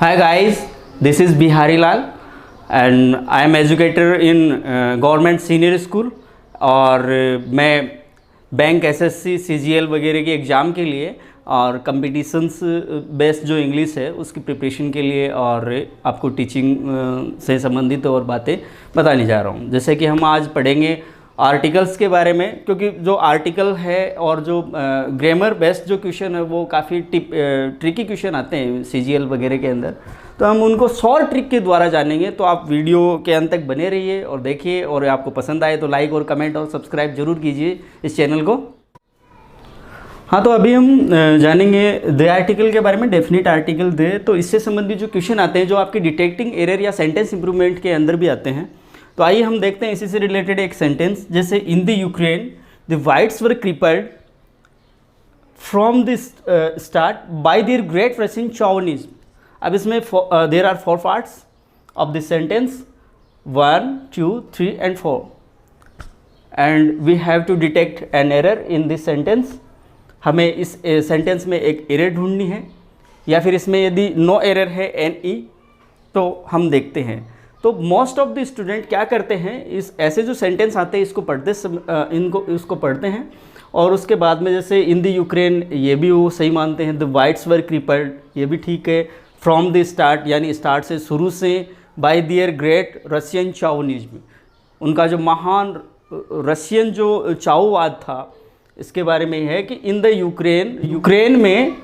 Hi guys, this is Bihari Lal and I am educator in government senior school और मैं bank SSC CGL वगैरह के exam के लिए और कंपटीशंस बेस्ड जो इंग्लिश है उसकी प्रिपरेशन के लिए और आपको टीचिंग से संबंधित और बातें बताने जा रहा हूँ। जैसे कि हम आज पढ़ेंगे आर्टिकल्स के बारे में, क्योंकि जो आर्टिकल है और जो ग्रामर बेस्ड जो क्वेश्चन है वो काफ़ी ट्रिकी क्वेश्चन आते हैं सीजीएल वगैरह के अंदर, तो हम उनको शॉर्ट ट्रिक के द्वारा जानेंगे। तो आप वीडियो के अंत तक बने रहिए और देखिए, और आपको पसंद आए तो लाइक और कमेंट और सब्सक्राइब जरूर कीजिए इस चैनल को। हाँ, तो अभी हम जानेंगे द आर्टिकल के बारे में, डेफिनेट आर्टिकल दे। तो इससे संबंधित जो क्वेश्चन आते हैं जो आपके डिटेक्टिंग एरर या सेंटेंस इंप्रूवमेंट के अंदर भी आते हैं, तो आइए हम देखते हैं इसी से रिलेटेड एक सेंटेंस। जैसे in the Ukraine the whites were crippled from the start by their great Russian chauvinism. अब इसमें there are 4 parts of this sentence, 1, 2, 3 and 4 and we have to detect an error in this sentence. हमें इस sentence में एक error ढूंढनी है, या फिर इसमें यदि नो एरर है NE तो हम देखते हैं। तो मोस्ट ऑफ द स्टूडेंट क्या करते हैं, इस ऐसे जो सेंटेंस आते हैं इसको इसको पढ़ते हैं और उसके बाद में जैसे इन द यूक्रेन ये भी वो सही मानते हैं, द वाइट्स वर क्रिपल्ड ये भी ठीक है, फ्रॉम द स्टार्ट यानी स्टार्ट से शुरू से, बाय देयर ग्रेट रशियन चाउनिज्म उनका जो महान रशियन जो चाउवाद था इसके बारे में है कि इन द यूक्रेन में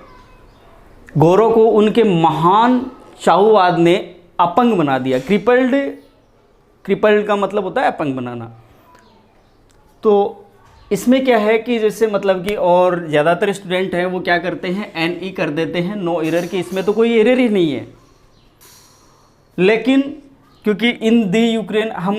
गोरों को उनके महान चाउवाद ने अपंग बना दिया। क्रिपल्ड का मतलब होता है अपंग बनाना। तो इसमें क्या है कि जैसे मतलब कि और ज़्यादातर स्टूडेंट हैं वो क्या करते हैं NE कर देते हैं, नो एरर की, इसमें तो कोई एरर ही नहीं है। लेकिन क्योंकि इन द यूक्रेन हम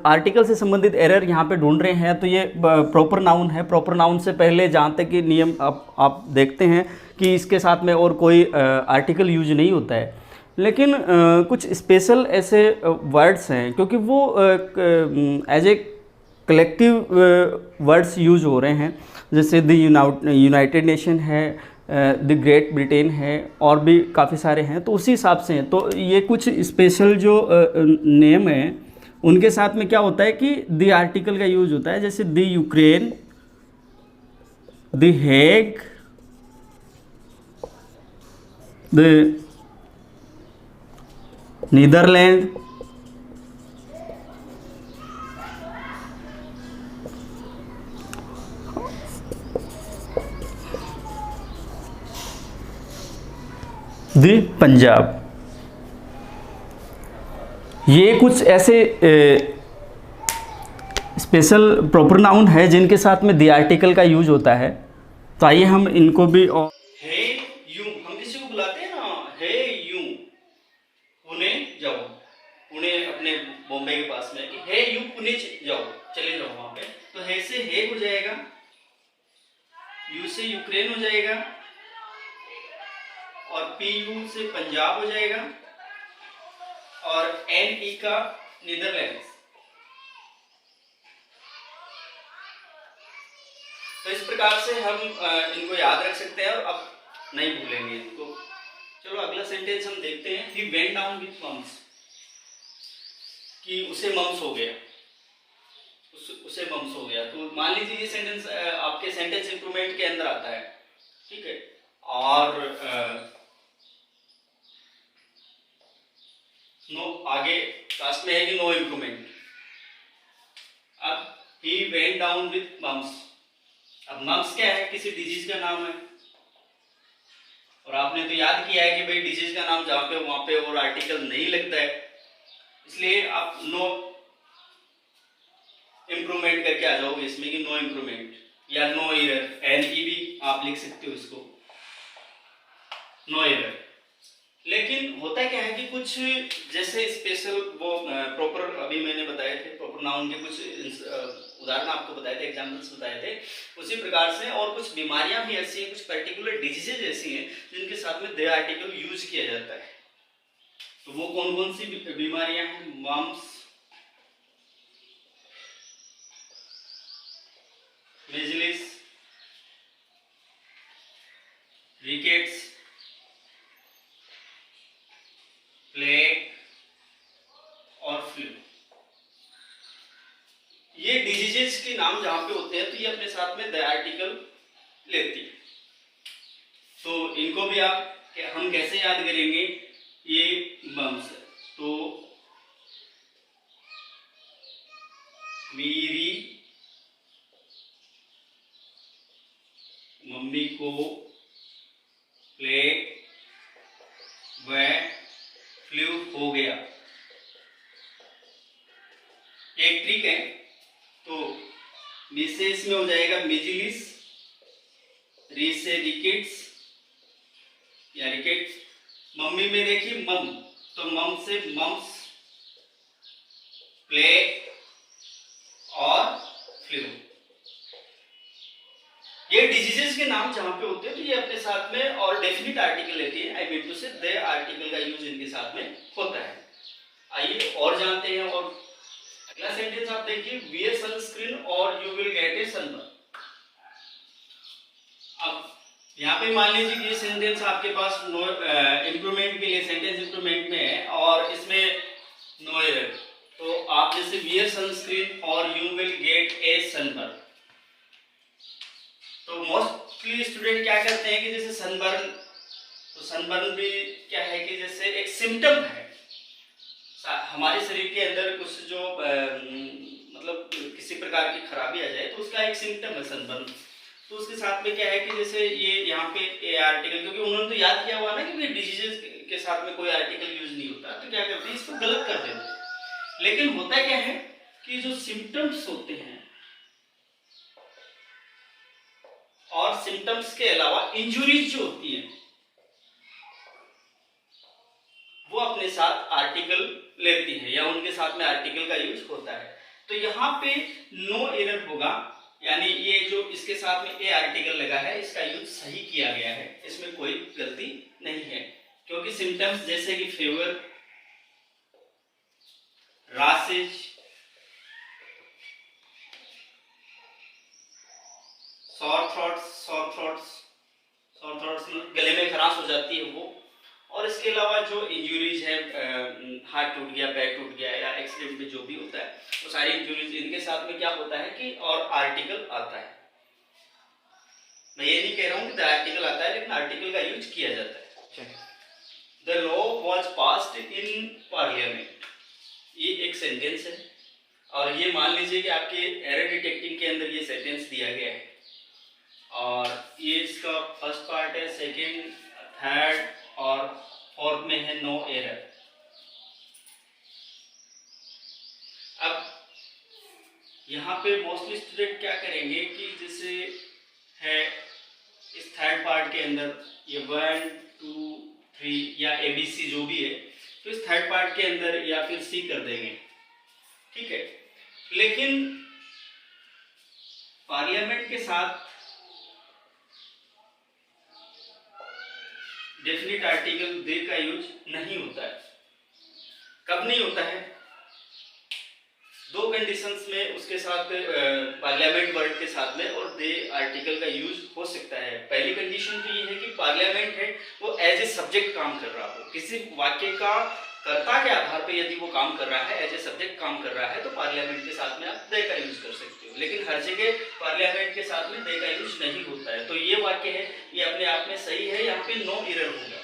आर्टिकल से संबंधित एरर यहाँ पे ढूंढ रहे हैं, तो ये प्रॉपर नाउन है। प्रॉपर नाउन से पहले जहाँ तक कि नियम आप देखते हैं कि इसके साथ में और कोई आर्टिकल यूज नहीं होता है। लेकिन कुछ स्पेशल ऐसे वर्ड्स हैं, क्योंकि वो as a collective words use हो रहे हैं। जैसे द यूनाइटेड नेशन है, द ग्रेट ब्रिटेन है, और भी काफ़ी सारे हैं, तो उसी हिसाब से हैं। तो ये कुछ स्पेशल जो नेम है उनके साथ में क्या होता है कि द आर्टिकल का यूज होता है। जैसे the Ukraine, the Hague, the Netherland, the Punjab. ये कुछ ऐसे स्पेशल प्रॉपर नाउन है जिनके साथ में द आर्टिकल का यूज होता है। तो आइए हम इनको भी हे यू, हम किसी को बुलाते हैं ना, हे यू पुणे जाओ, पुणे अपने बॉम्बे के पास में, कि हे यू पुणे जाओ, चले जाओ वहां पे। तो हे से हे हो जाएगा, यू से यूक्रेन हो जाएगा, और PU से पंजाब हो जाएगा, और NE का नीदरलैंड्स। तो इस प्रकार से हम इनको याद रख सकते हैं और अब नहीं भूलेंगे इनको। चलो अगला सेंटेंस हम देखते हैं। He went down with mums, कि उसे मम्स हो गया, उसे मम्स हो गया। तो मान लीजिए ये सेंटेंस आपके सेंटेंस इंप्रूवमेंट के अंदर आता है, ठीक है। और नो आगे लास्ट में है कि नो इंप्रूवमेंट। अब he went down with mums. अब मम्स क्या है, किसी डिजीज का नाम है, और आपने तो याद किया है कि भाई डिजीज का नाम जहां पे वहां पे और आर्टिकल नहीं लगता है, इसलिए आप नो इंप्रूवमेंट करके आ जाओगे इसमें कि नो इंप्रूवमेंट या नो एरर, NE भी आप लिख सकते हो इसको, नो एरर। लेकिन होता क्या है कि कुछ जैसे स्पेशल वो प्रॉपर अभी मैंने बताए थे, प्रॉपर नाउन के कुछ उदाहरण आपको बताए थे, एग्जांपल्स बताए थे, उसी प्रकार से और कुछ बीमारियां भी ऐसी हैं, कुछ पर्टिकुलर डिजीजेज ऐसी हैं जिनके साथ में द आर्टिकल यूज किया जाता है। तो वो कौन कौन सी बीमारियां हैं? मम्स, मेजलिस, रिकेट्स, प्लेग और फ्लू। ये डिजीजेस के नाम जहां पे होते हैं तो ये अपने साथ में द आर्टिकल लेती है। तो इनको भी हम कैसे याद करेंगे, ये मम्स। तो मेरी मम्मी को प्लेग व फ्लू हो गया। एक ट्रिक है, तो मिसेस में हो जाएगा मिजिलिस, री से रिकेट्स या रिकेट्स। मम्मी में देखिए मम, तो मम से मम्स, प्लेग और फ्लू। ये डिजीजेस के नाम जहां पे होते हैं तो ये अपने साथ में और डेफिनिट आर्टिकल लेती है। आई मीन टू से द आर्टिकल का यूज इनके साथ में होता है। आइए और जानते हैं। और अगला सेंटेंस आप देखिए, वियर सनस्क्रीन और you will get A sunburn. अब यहाँ पे मान लीजिए कि ये सेंटेंस आपके पास नो इंप्रूवमेंट के लिए सेंटेंस इंप्रूवमेंट में है और इसमें नो एरर। तो आप जैसे वियर सनस्क्रीन और you will get A sunburn, तो मोस्टली स्टूडेंट क्या करते हैं कि जैसे सनबर्न, तो सनबर्न भी क्या है कि जैसे एक सिम्टम है हमारे शरीर के अंदर कुछ जो मतलब किसी प्रकार की खराबी आ जाए तो उसका एक सिम्टम है सनबर्न। तो उसके साथ में क्या है कि जैसे ये यहाँ पे ए आर्टिकल, क्योंकि उन्होंने तो याद किया हुआ ना कि डिजीजेस के साथ में कोई आर्टिकल यूज नहीं होता, तो क्या करते हैं इसको गलत कर देते हैं। लेकिन होता क्या है कि जो सिम्टम्स होते हैं और सिम्टम्स के अलावा इंजुरीज जो होती हैं वो अपने साथ आर्टिकल लेती है या उनके साथ में आर्टिकल का यूज होता है। तो यहाँ पे नो एरर होगा, यानी ये जो इसके साथ में ए आर्टिकल लगा है इसका यूज सही किया गया है, इसमें कोई गलती नहीं है। क्योंकि सिम्टम्स जैसे कि फीवर, रासेज, सॉर थ्रोट्स गले में खराश हो जाती है वो, और इसके अलावा जो इंजुरीज है, हाथ टूट गया, पैर टूट गया या एक्सीडेंट में जो भी होता है वो सारी इंजुरीज, इनके साथ में क्या होता है कि और आर्टिकल आता है। मैं ये नहीं कह रहा हूं कि द आर्टिकल आता है, लेकिन आर्टिकल का यूज किया जाता है। The law was passed in parliament, ये एक सेंटेंस है और ये मान लीजिए कि आपके एरर डिटेक्टिंग के अंदर ये सेंटेंस दिया गया है और ये इसका फर्स्ट पार्ट है, सेकेंड, थर्ड और फोर्थ में है नो एरर। अब यहाँ पे मोस्टली स्टूडेंट क्या करेंगे कि जैसे है इस थर्ड पार्ट के अंदर ये 1 2 3 या ABC जो भी है, तो इस थर्ड पार्ट के अंदर या फिर C कर देंगे, ठीक है। लेकिन पार्लियामेंट के साथ डेफिनिट आर्टिकल दे का यूज नहीं होता है। कब नहीं होता है? दो कंडीशंस में उसके साथ पार्लियामेंट वर्ड के साथ में और दे आर्टिकल का यूज हो सकता है। पहली कंडीशन तो ये है कि पार्लियामेंट है वो एज ए सब्जेक्ट काम कर रहा हो, किसी वाक्य का कर्ता के आधार पे यदि वो काम कर रहा है, एज ए सब्जेक्ट काम कर रहा है, तो पार्लियामेंट के साथ में आप दे का यूज कर सकते हो। लेकिन हर जगह पार्लियामेंट के साथ में दे का यूज नहीं होता है। तो ये वाक्य है ये अपने आप में सही है, यहाँ पे नो एरर होगा,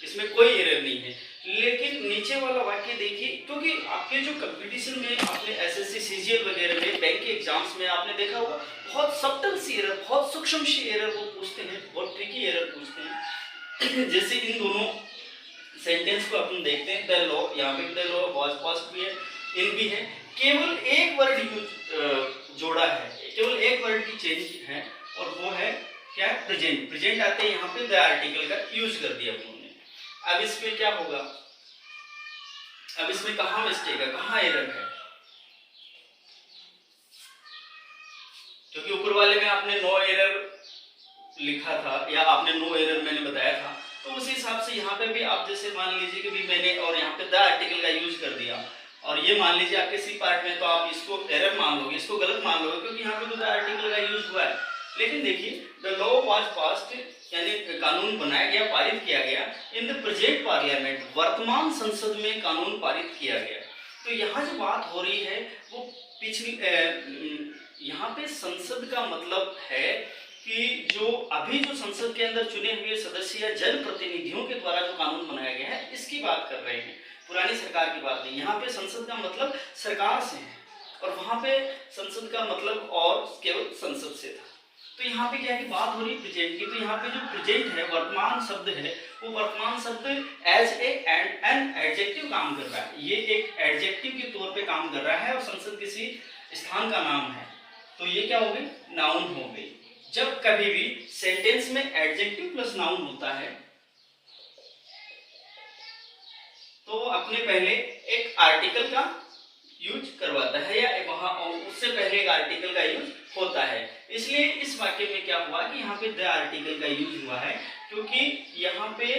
इसमें कोई एरर नहीं है। लेकिन नीचे वाला वाक्य देखिए, क्योंकि आपके जो कंपटीशन में आपने एसएससी सीजीएल वगैरह में बैंक के एग्जाम्स में आपने देखा होगा बहुत सब्टल सी एरर, बहुत सूक्ष्म सी एरर वो पूछते हैं, बहुत ट्रिकी एरर पूछते हैं। जैसे इन दोनों सेंटेंस को अपन देखते हैं, द लॉ, यहाँ पे द लॉ वाज पास्ड भी है, इन भी है, केवल एक वर्ड यूज जोड़ा है, केवल एक वर्ड की चेंज है और वो है क्या? प्रेजेंट। प्रेजेंट आते हैं यहाँ पे द आर्टिकल का यूज कर दिया उन्होंने। अब इसमें क्या होगा? अब इसमें कहाँ मिस्टेक है, कहाँ एरर है? क्योंकि ऊपर वाले में आपने नो एरर लिखा था या आपने नो एरर मैंने बताया था, तो उसी हिसाब से यहाँ पे भी आप जैसे मान लीजिए कि भी मैंने और यहाँ पे द आर्टिकल का यूज कर दिया और ये मान लीजिए आपके सी पार्ट में, तो आप इसको एरर मान लोगे, इसको गलत मान लोगे, क्योंकि यहाँ पे तो द आर्टिकल का यूज हुआ है। लेकिन देखिए द लॉ वाज पास्ड यानी कानून बनाया गया, पारित किया गया इन द प्रेजेंट पार्लियामेंट, वर्तमान संसद में कानून पारित किया गया। तो यहाँ जो बात हो रही है वो पिछली यहाँ पे संसद का मतलब है कि जो अभी जो संसद के अंदर चुने हुए सदस्य या जनप्रतिनिधियों के द्वारा जो कानून बनाया गया है इसकी बात कर रहे हैं, पुरानी सरकार की बात नहीं। यहाँ पे संसद का मतलब सरकार से है और वहां पे संसद का मतलब और केवल संसद से था। तो यहाँ पे क्या है कि बात हो रही है प्रेजेंट की, तो यहाँ पे जो प्रेजेंट है, वर्तमान शब्द है, वो वर्तमान शब्द एज एन एडजेक्टिव काम कर रहा है। ये एक एडजेक्टिव के तौर पे काम कर रहा है और संसद किसी स्थान का नाम है, तो ये क्या हो गई, नाउन हो गई। जब कभी भी सेंटेंस में एडजेक्टिव प्लस नाउन होता है तो अपने पहले एक आर्टिकल का यूज करवाता है या वहां उससे पहले एक आर्टिकल का यूज होता है। इसलिए इस वाक्य में क्या हुआ कि यहाँ पे द आर्टिकल का यूज हुआ है, क्योंकि यहाँ पे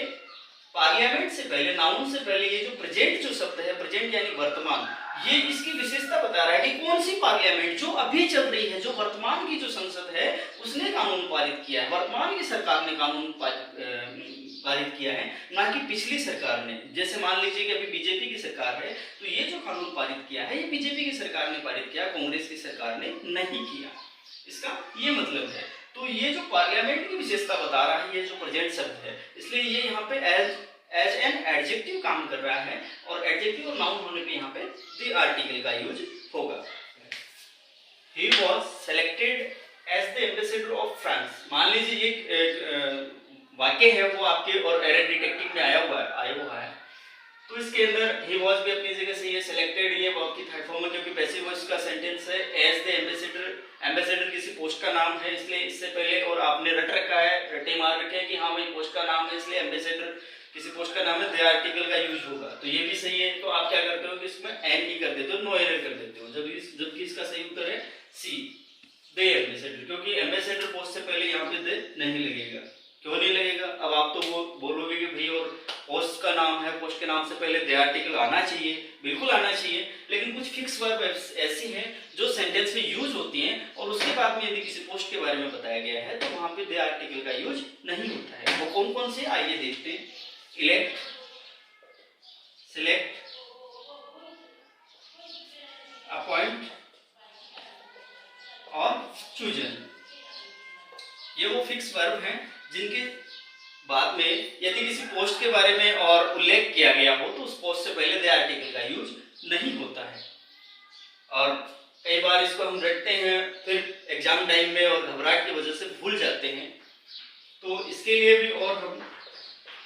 पार्लियामेंट से पहले, नाउन से पहले ये जो प्रेजेंट जो शब्द है, प्रेजेंट यानी वर्तमान, ये इसकी विशेषता बता रहा है कि कौन सी पार्लियामेंट जो अभी चल रही है, जो वर्तमान की जो संसद है उसने कानून पारित किया है, वर्तमान की सरकार ने कानून पारित किया है, ना कि पिछली सरकार ने। जैसे मान लीजिए कि अभी बीजेपी की सरकार है तो ये जो कानून पारित किया है ये बीजेपी की सरकार ने पारित किया, कांग्रेस की सरकार ने नहीं किया, इसका ये मतलब है। तो ये जो पार्लियामेंट की विशेषता बता रहा है ये जो प्रेजेंट शब्द है, इसलिए ये यहाँ पे एज एन एडजेक्टिव काम कर रहा है और एडजेक्टिव और नाउन होने पे यहाँ पे द आर्टिकल का यूज होगा। He was selected as the ambassador of France। मान लीजिए ये वाक्य है वो आपके और एरर डिटेक्टिव में आया हुआ है, तो इसके अंदर ही वॉज भी अपनी जगह से, ये सिलेक्टेड ये वर्ब की थर्ड फॉर्म है क्योंकि पैसिव वॉइस का सेंटेंस है। एज द एम्बेसडर, एम्बेसडर किसी पोस्ट का नाम है इसलिए इससे पहले और आपने रट रखा है, रटे मार रखे हैं कि हाँ भाई पोस्ट का नाम है इसलिए एम्बेसडर किसी पोस्ट का नाम है, द आर्टिकल का यूज होगा। तो ये भी सही है। तो आप क्या करते हो कि इसमें एन ही कर देते हो, नो एरर कर देते हो, जबकि इसका सही उत्तर है सी, द एम्बेसडर, क्योंकि एम्बेसडर पोस्ट से पहले यहाँ पे द नहीं लगेगा। क्यों नहीं लगेगा? अब आप तो वो बोलोगे कि भाई और पोस्ट का नाम है, पोस्ट के नाम से पहले द आर्टिकल आना चाहिए, बिल्कुल आना चाहिए, लेकिन कुछ फिक्स वर्ब ऐसी हैं जो सेंटेंस में यूज होती हैं और उसके बाद में यदि किसी पोस्ट के बारे में बताया गया है तो वहां पे द आर्टिकल का यूज नहीं होता है। वो कौन कौन से, आइए देखते हैं। इलेक्ट, सिलेक्ट, अपॉइंट और चूजन, ये वो फिक्स वर्ब हैं जिनके बाद में यदि किसी पोस्ट के बारे में और उल्लेख किया गया हो तो उस पोस्ट से पहले द आर्टिकल का यूज नहीं होता है। और कई बार इसको हम रटते हैं फिर एग्जाम टाइम में और घबराहट की वजह से भूल जाते हैं, तो इसके लिए भी और हम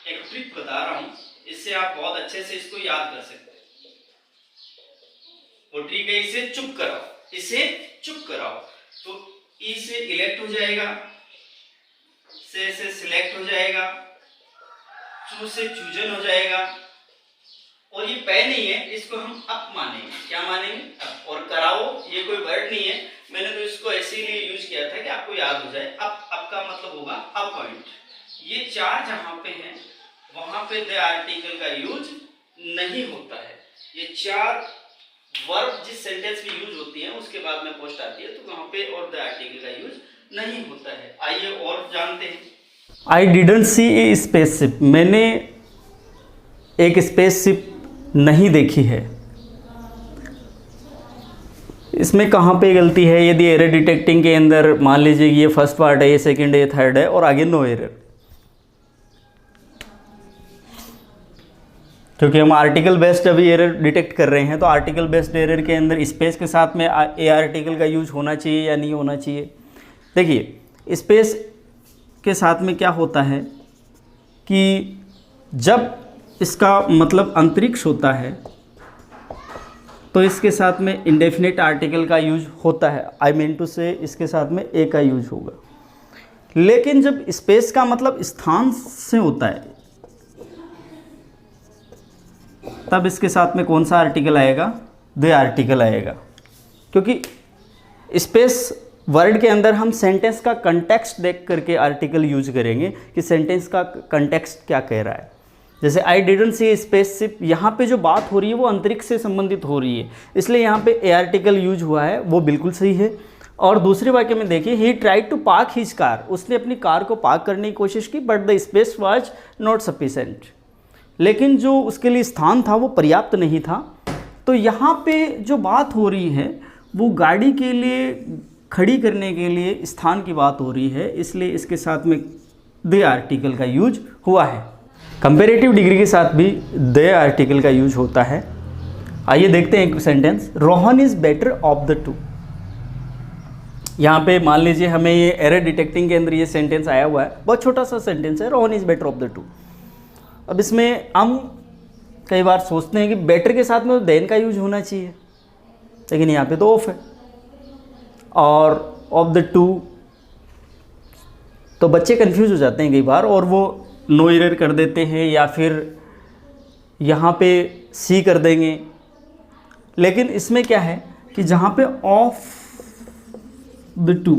एक ट्रिक बता रहा हूं, इससे आप बहुत अच्छे से इसको याद कर सकते हैं। वो ट्रिक है, इसे चुप कराओ, इसे चुप कराओ। तो ई से इलेक्ट हो जाएगा, से सिलेक्ट हो जाएगा, चू से चूजन हो जाएगा, और ये पै नहीं है, इसको हम अप मानेंगे। क्या मानेंगे? अप। और कराओ ये कोई वर्ड नहीं है, मैंने तो इसको ऐसे ही यूज किया था कि आपको याद हो जाए। अप का मतलब होगा अपॉइंट। ये चार जहां पे हैं वहां पे द आर्टिकल का यूज नहीं होता है। ये चार वर्ब जिस सेंटेंस में यूज होती है उसके बाद में पोस्ट आती है तो वहां पे और द आर्टिकल का यूज नहीं होता है। आइए और जानते हैं। I didn't see A spaceship, मैंने एक स्पेसशिप नहीं देखी है। इसमें कहाँ पे गलती है? यदि एरर डिटेक्टिंग के अंदर मान लीजिए ये फर्स्ट पार्ट है, ये सेकंड है, ये थर्ड है और आगे नो एरर, क्योंकि हम आर्टिकल बेस्ड अभी एरर डिटेक्ट कर रहे हैं तो आर्टिकल बेस्ड एरर के अंदर स्पेस के साथ में ए आर्टिकल का यूज होना चाहिए या नहीं होना चाहिए। देखिए स्पेस के साथ में क्या होता है कि जब इसका मतलब अंतरिक्ष होता है तो इसके साथ में इंडेफिनिट आर्टिकल का यूज होता है। आई मीन टू से इसके साथ में ए का यूज होगा। लेकिन जब स्पेस का मतलब स्थान से होता है तब इसके साथ में कौन सा आर्टिकल आएगा? द आर्टिकल आएगा, क्योंकि स्पेस वर्ड के अंदर हम सेंटेंस का कंटेक्स्ट देख करके आर्टिकल यूज करेंगे कि सेंटेंस का कंटेक्स्ट क्या कह रहा है। जैसे I didn't see A spaceship, यहाँ पे जो बात हो रही है वो अंतरिक्ष से संबंधित हो रही है, इसलिए यहाँ पे ए आर्टिकल यूज हुआ है, वो बिल्कुल सही है। और दूसरे वाक्य में देखिए, he tried to park his car, उसने अपनी कार को पार्क करने की कोशिश की, but the space was not sufficient, लेकिन जो उसके लिए स्थान था वो पर्याप्त नहीं था। तो यहाँ पे जो बात हो रही है वो गाड़ी के लिए खड़ी करने के लिए स्थान की बात हो रही है, इसलिए इसके साथ में द आर्टिकल का यूज हुआ है। कंपेरेटिव डिग्री के साथ भी द आर्टिकल का यूज होता है। आइए देखते हैं एक sentence, Rohan is better of the two. यहाँ पे मान लीजिए हमें ये एरर डिटेक्टिंग के अंदर ये सेंटेंस आया हुआ है, बहुत छोटा सा सेंटेंस है, Rohan is better of the two. अब इसमें हम कई बार सोचते हैं कि बेटर के साथ में तो देन का यूज होना चाहिए, लेकिन यहाँ पे तो ऑफ है, और ऑफ द टू, तो बच्चे कंफ्यूज हो जाते हैं कई बार और वो नो एरर कर देते हैं या फिर यहाँ पे सी कर देंगे। लेकिन इसमें क्या है कि जहाँ पे ऑफ द टू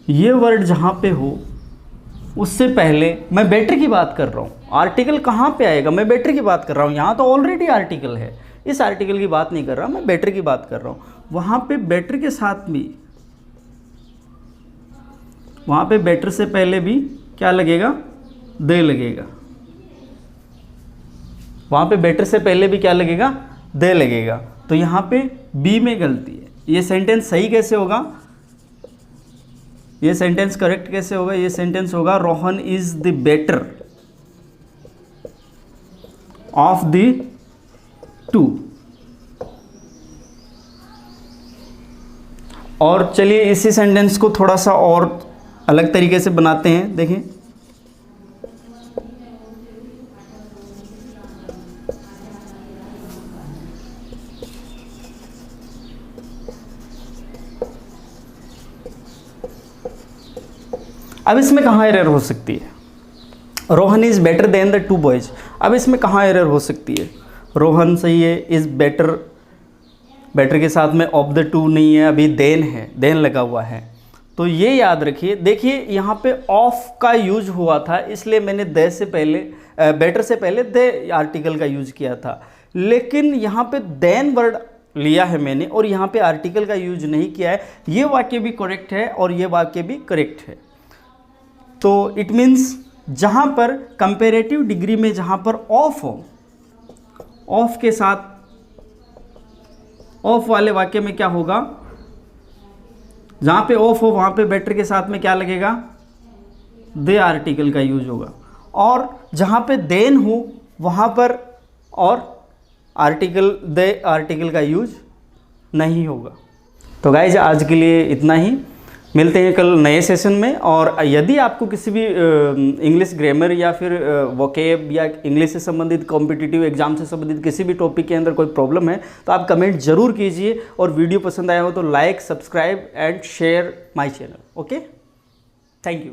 ये वर्ड जहाँ पे हो उससे पहले मैं बेटर की बात कर रहा हूँ। आर्टिकल कहाँ पे आएगा, मैं बेटर की बात कर रहा हूँ, यहाँ तो ऑलरेडी आर्टिकल है, इस आर्टिकल की बात नहीं कर रहा, मैं बेटर की बात कर रहा हूँ। वहाँ पे बेटर के साथ भी, वहाँ पे बेटर से पहले भी क्या लगेगा, दे लगेगा। वहाँ पे बेटर से पहले भी क्या लगेगा, दे लगेगा। तो यहाँ पे बी में गलती है। ये सेंटेंस सही कैसे होगा, ये सेंटेंस करेक्ट कैसे होगा, ये सेंटेंस होगा Rohan is the better of the two. और चलिए इसी सेंटेंस को थोड़ा सा और अलग तरीके से बनाते हैं, देखें। अब इसमें कहाँ एरर हो सकती है, Rohan is better than the two boys. अब इसमें कहाँ एरर हो सकती है, रोहन सही है, इज़ बेटर, बेटर के साथ में ऑफ द टू नहीं है, अभी देन है, देन लगा हुआ है। तो ये याद रखिए, देखिए यहाँ पे ऑफ का यूज हुआ था, इसलिए मैंने दे से पहले, बेटर से पहले दे आर्टिकल का यूज किया था। लेकिन यहाँ पे देन वर्ड लिया है मैंने और यहाँ पे आर्टिकल का यूज नहीं किया है। ये वाक्य भी करेक्ट है और ये वाक्य भी करेक्ट है। तो इट मीन्स जहाँ पर कंपेरेटिव डिग्री में जहाँ पर ऑफ हो, ऑफ के साथ, ऑफ वाले वाक्य में क्या होगा, जहाँ पे ऑफ हो वहाँ पे बेटर के साथ में क्या लगेगा, दे आर्टिकल का यूज होगा। और जहाँ पे देन हो वहाँ पर और आर्टिकल, दे आर्टिकल का यूज नहीं होगा। तो गाइज आज के लिए इतना ही, मिलते हैं कल नए सेशन में। और यदि आपको किसी भी इंग्लिश ग्रामर या फिर वोकेब या इंग्लिश से संबंधित कॉम्पिटिटिव एग्जाम से संबंधित किसी भी टॉपिक के अंदर कोई प्रॉब्लम है तो आप कमेंट जरूर कीजिए, और वीडियो पसंद आया हो तो like, subscribe and share my channel. Okay, thank you.